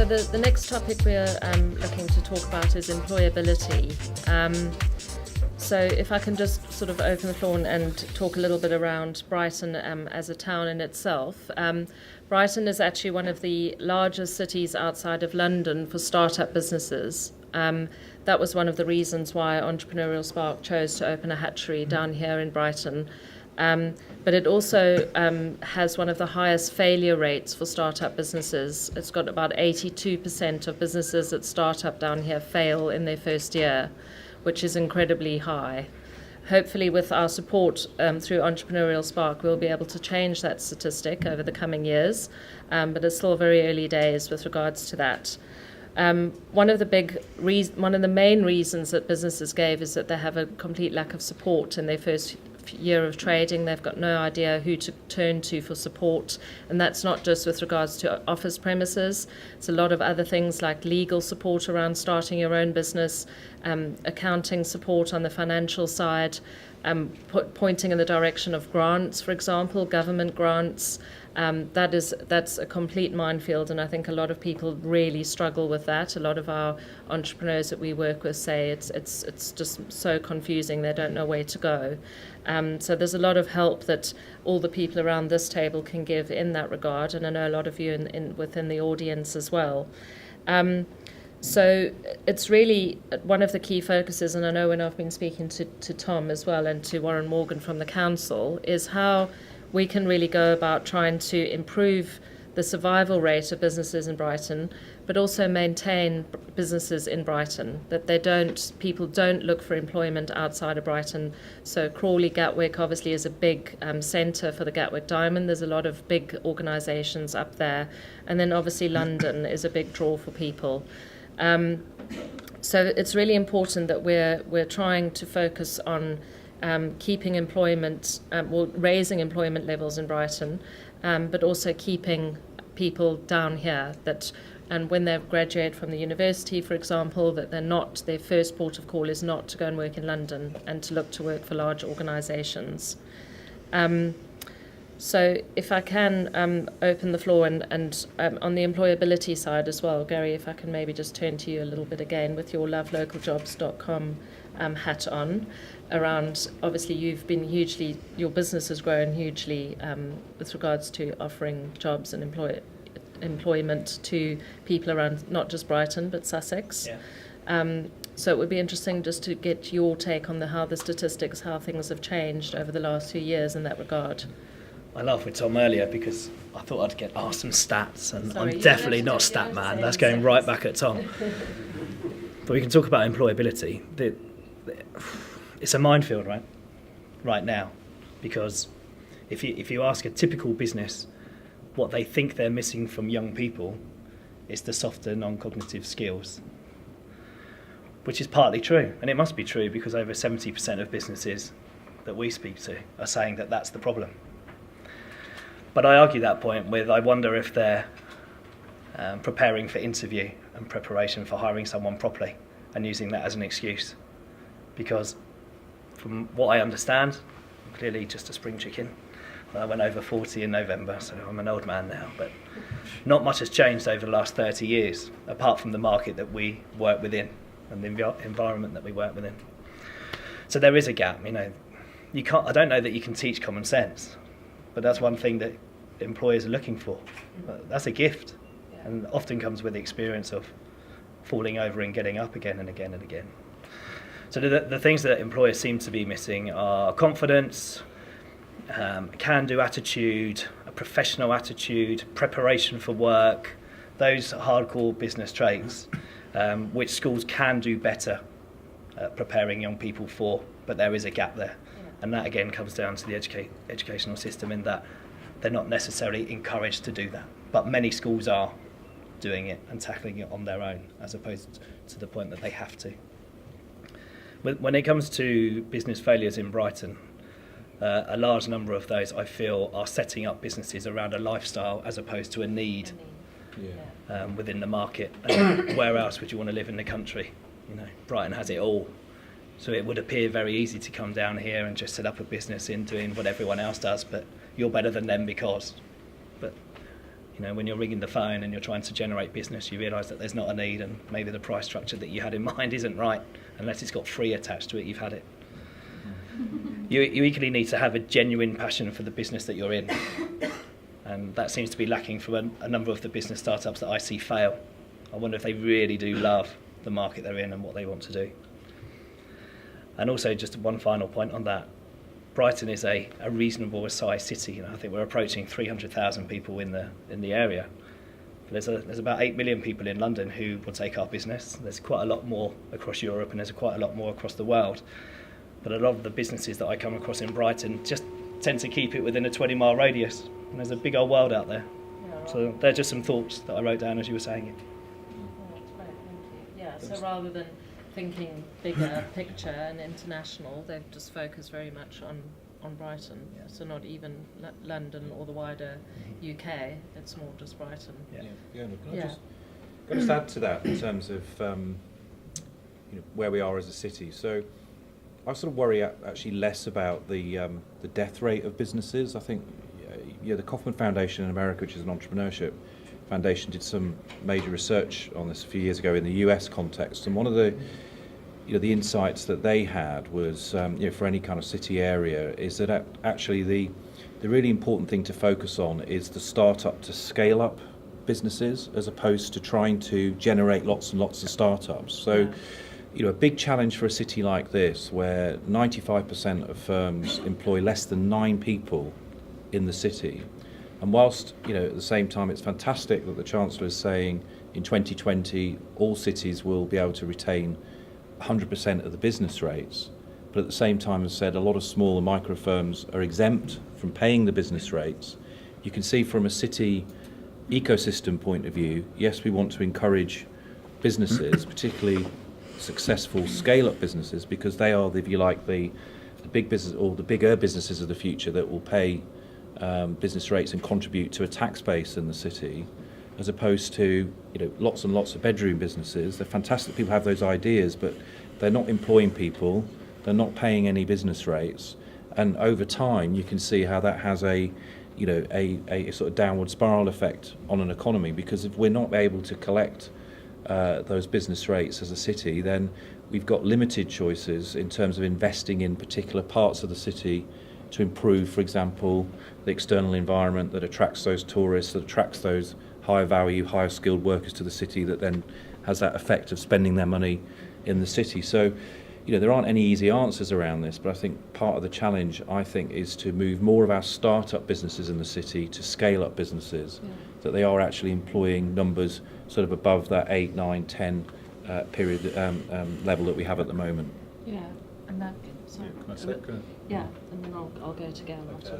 So the next topic we're looking to talk about is employability. So if I can just sort of open the floor and talk a little bit around Brighton as a town in itself. Brighton is actually one of the largest cities outside of London for startup businesses. That was one of the reasons why Entrepreneurial Spark chose to open a hatchery down here in Brighton. But it also has one of the highest failure rates for startup businesses. It's got about 82% of businesses that start up down here fail in their first year, which is incredibly high. Hopefully with our support through Entrepreneurial Spark, we'll be able to change that statistic over the coming years, but it's still very early days with regards to that. One of the main reasons that businesses gave is that they have a complete lack of support in their first year of trading. They've got no idea who to turn to for support, and that's not just with regards to office premises. It's a lot of other things like legal support around starting your own business, accounting support on the financial side, pointing in the direction of grants, for example, government grants. That's a complete minefield, and I think a lot of people really struggle with that. A lot of our entrepreneurs that we work with say it's just so confusing, they don't know where to go. So there's a lot of help that all the people around this table can give in that regard, and I know a lot of you within the audience as well. So it's really one of the key focuses, and I know when I've been speaking to Tom as well and to Warren Morgan from the council, is how we can really go about trying to improve the survival rate of businesses in Brighton, but also maintain businesses in Brighton, that people don't look for employment outside of Brighton. So Crawley, Gatwick obviously is a big centre for the Gatwick Diamond. There's a lot of big organisations up there. And then obviously London is a big draw for people. So it's really important that we're trying to focus on keeping employment, raising employment levels in Brighton, but also keeping people down here and when they graduate from the university, for example, that their first port of call is not to go and work in London and to look to work for large organisations. So if I can open the floor and on the employability side as well, Gary, if I can maybe just turn to you a little bit again with your lovelocalJobs.com hat on, around obviously your business has grown hugely with regards to offering jobs and employment to people around not just Brighton but Sussex. Yeah. So it would be interesting just to get your take on how things have changed over the last few years in that regard. I laughed with Tom earlier because I thought I'd get asked some stats, and sorry, I'm definitely not a stat man. That's going right back at Tom. But we can talk about employability. It's a minefield, right now, because if you ask a typical business what they think they're missing from young people, it's the softer non-cognitive skills, which is partly true, and it must be true because over 70% of businesses that we speak to are saying that that's the problem. But I argue that point with, I wonder if they're preparing for interview and preparation for hiring someone properly and using that as an excuse. Because from what I understand, I'm clearly just a spring chicken. I went over 40 in November, so I'm an old man now, but not much has changed over the last 30 years, apart from the market that we work within and the environment that we work within. So there is a gap, I don't know that you can teach common sense, but that's one thing that employers are looking for. That's a gift, and often comes with the experience of falling over and getting up again and again and again. So the things that employers seem to be missing are confidence, can-do attitude, a professional attitude, preparation for work, those hardcore business traits, which schools can do better at preparing young people for, but there is a gap there. And that again comes down to the educational system, in that they're not necessarily encouraged to do that. But many schools are doing it and tackling it on their own, as opposed to the point that they have to. When it comes to business failures in Brighton, a large number of those, I feel, are setting up businesses around a lifestyle as opposed to a need within the market. Where else would you want to live in the country? Brighton has it all. So it would appear very easy to come down here and just set up a business in doing what everyone else does, but you're better than them because. But You know, when you're ringing the phone and you're trying to generate business, you realise that there's not a need, and maybe the price structure that you had in mind isn't right. Unless it's got free attached to it, you've had it. You equally need to have a genuine passion for the business that you're in. And that seems to be lacking from a number of the business startups that I see fail. I wonder if they really do love the market they're in and what they want to do. And also, just one final point on that, Brighton is a reasonable sized city. You know, I think we're approaching 300,000 people in the area. There's about 8 million people in London who will take our business. There's quite a lot more across Europe, and there's quite a lot more across the world. But a lot of the businesses that I come across in Brighton just tend to keep it within a 20-mile radius. And there's a big old world out there. Yeah, right. So they're just some thoughts that I wrote down as you were saying it. Oh, that's great, thank you. Yeah, so rather than thinking bigger picture and international, they've just focused very much on Brighton. Yeah. So not even London or the wider UK, it's more just Brighton. Can I just add to that in terms of where we are as a city? So I sort of worry actually less about the death rate of businesses. I think the Kauffman Foundation in America, which is an entrepreneurship foundation, did some major research on this a few years ago in the US context, and one of the insights that they had was for any kind of city area is that actually the really important thing to focus on is the startup to scale up businesses, as opposed to trying to generate lots and lots of startups. So a big challenge for a city like this, where 95% of firms employ less than 9 people in the city, and whilst at the same time it's fantastic that the Chancellor is saying in 2020 all cities will be able to retain 100% of the business rates, but at the same time has said a lot of small and micro firms are exempt from paying the business rates. You can see from a city ecosystem point of view, yes, we want to encourage businesses, particularly successful scale-up businesses, because they are, if you like, the big business or the bigger businesses of the future that will pay business rates and contribute to a tax base in the city, as opposed to lots and lots of bedroom businesses. They're fantastic. People have those ideas, but they're not employing people. They're not paying any business rates, and over time, you can see how that has a sort of downward spiral effect on an economy. Because if we're not able to collect those business rates as a city, then we've got limited choices in terms of investing in particular parts of the city to improve, for example, the external environment that attracts those tourists, that attracts those higher value, higher skilled workers to the city, that then has that effect of spending their money in the city. So, there aren't any easy answers around this, but I think part of the challenge, is to move more of our start-up businesses in the city to scale-up businesses, that they are actually employing numbers sort of above that 8, 9, 10 period level that we have at the moment. Yeah, and that. Sorry. Yeah, and then I'll go to Gayle after.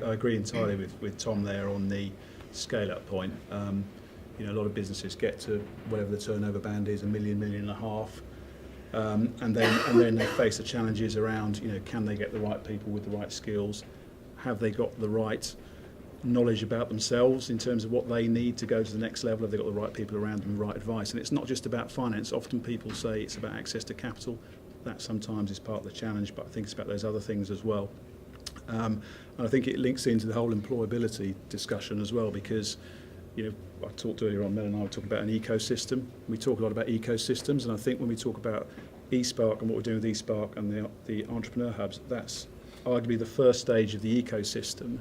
I agree entirely with Tom there on the scale-up point. A lot of businesses get to whatever the turnover band is, $1 million, $1.5 million, and then they face the challenges around, can they get the right people with the right skills? Have they got the right knowledge about themselves in terms of what they need to go to the next level? Have they got the right people around them, the right advice? And it's not just about finance. Often people say it's about access to capital. That sometimes is part of the challenge, but I think it's about those other things as well. And I think it links into the whole employability discussion as well, because I talked earlier on, Mel and I were talking about an ecosystem. We talk a lot about ecosystems, and I think when we talk about eSpark and what we're doing with eSpark and the entrepreneur hubs, that's arguably the first stage of the ecosystem.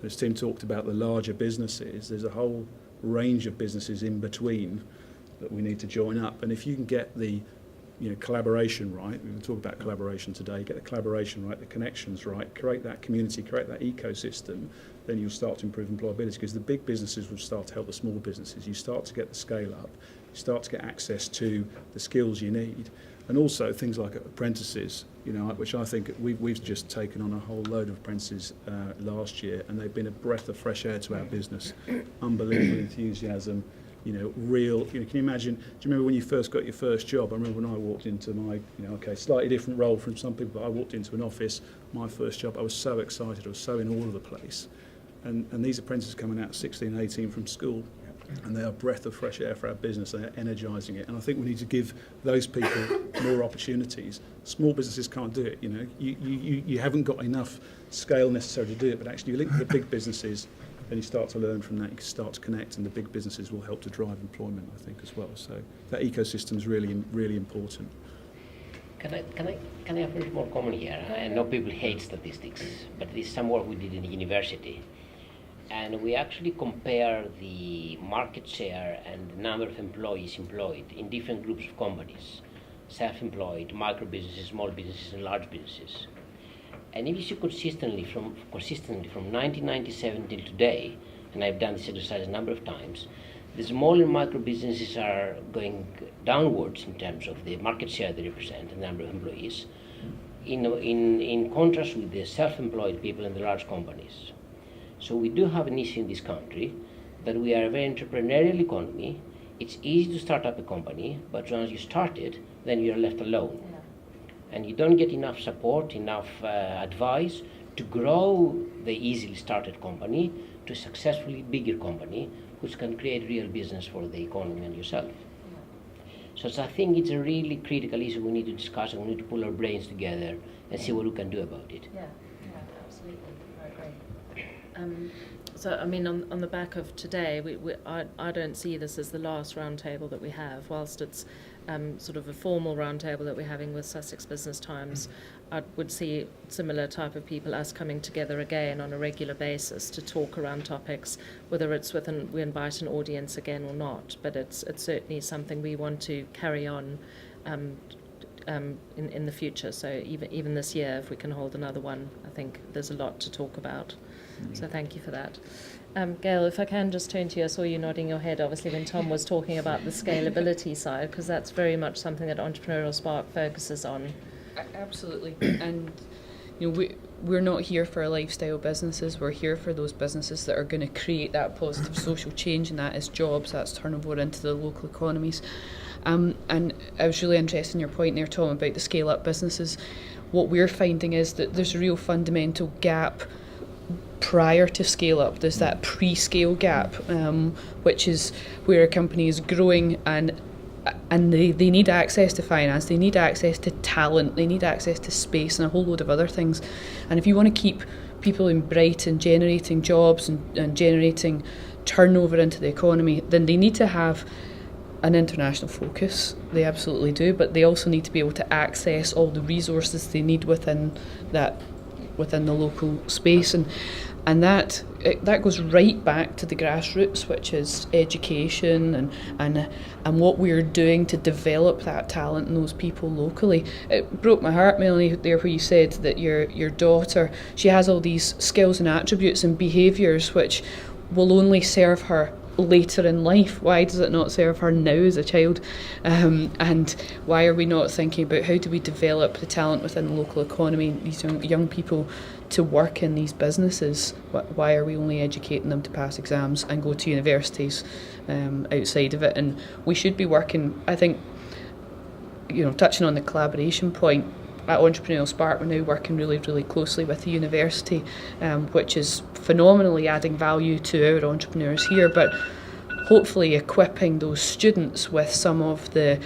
As Tim talked about the larger businesses, there's a whole range of businesses in between that we need to join up. And if you can get the collaboration right, we're going to talk about collaboration today, get the collaboration right, the connections right, create that community, create that ecosystem, then you'll start to improve employability, because the big businesses will start to help the small businesses. You start to get the scale up, you start to get access to the skills you need, and also things like apprentices, which I think we've just taken on a whole load of apprentices last year, and they've been a breath of fresh air to our business. Unbelievable enthusiasm. Real, can you imagine, do you remember when you first got your first job? I remember when I walked into my, slightly different role from some people, but I walked into an office, my first job, I was so excited, I was so in all of the place. And these apprentices coming out 16, 18 from school, and they are a breath of fresh air for our business, they're energising it. And I think we need to give those people more opportunities. Small businesses can't do it, you haven't got enough scale necessary to do it, but actually you link with the big businesses, then you start to learn from that, you start to connect, and the big businesses will help to drive employment, I think, as well. So that ecosystem is really important. Can I have a little more comment here? I know people hate statistics, but this is some work we did in the university. And we actually compare the market share and the number of employees employed in different groups of companies, self-employed, micro businesses, small businesses, and large businesses. And if you see consistently from 1997 till today, and I've done this exercise a number of times, the small and micro businesses are going downwards in terms of the market share they represent and the number of employees, in contrast with the self-employed people and the large companies. So we do have an issue in this country that we are a very entrepreneurial economy. It's easy to start up a company, but once you start it, then you're left alone. Yeah. And you don't get enough support, enough advice to grow the easily started company to a successfully bigger company, which can create real business for the economy and yourself. Yeah. So I think it's a really critical issue we need to discuss, and we need to pull our brains together and see what we can do about it. Yeah, absolutely. I agree. So, I mean, on the back of today, I don't see this as the last roundtable that we have. Whilst it's sort of a formal roundtable that we're having with Sussex Business Times, I would see similar type of people, us coming together again on a regular basis to talk around topics, whether it's we invite an audience again or not. But it's certainly something we want to carry on in the future. So even this year, if we can hold another one, I think there's a lot to talk about. So thank you for that. Gayle, if I can just turn to you, I saw you nodding your head, obviously, when Tom was talking about the scalability side, because that's very much something that Entrepreneurial Spark focuses on. Absolutely. And we're not here for lifestyle businesses. We're here for those businesses that are going to create that positive social change, and that is jobs, that's turnover into the local economies. And I was really interested in your point there, Tom, about the scale-up businesses. What we're finding is that there's a real fundamental gap prior to scale up. There's that pre-scale gap, which is where a company is growing and they need access to finance, they need access to talent, they need access to space and a whole load of other things. And if you want to keep people in Brighton generating jobs and generating turnover into the economy, then they need to have an international focus. They absolutely do, but they also need to be able to access all the resources they need within the local space, and that goes right back to the grassroots, which is education and what we're doing to develop that talent and those people locally. It broke my heart, Melanie, there where you said that your daughter, she has all these skills and attributes and behaviours which will only serve her later in life. Why does it not serve her now as a child? And why are we not thinking about how do we develop the talent within the local economy, these young people to work in these businesses? Why are we only educating them to pass exams and go to universities outside of it? And we should be working, I think, touching on the collaboration point, at Entrepreneurial Spark, we're now working really, really closely with the university, which is phenomenally adding value to our entrepreneurs here, but hopefully equipping those students with some of the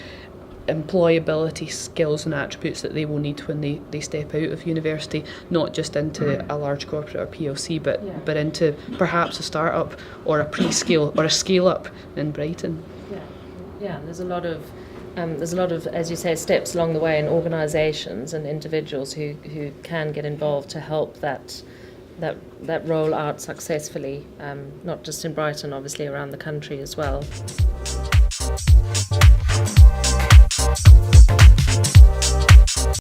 employability skills and attributes that they will need when they step out of university, not just into a large corporate or PLC, but into perhaps a start-up or a pre-scale or a scale-up in Brighton. Yeah, there's a lot of, as you say, steps along the way in organisations and individuals who can get involved to help that roll out successfully, not just in Brighton, obviously around the country as well.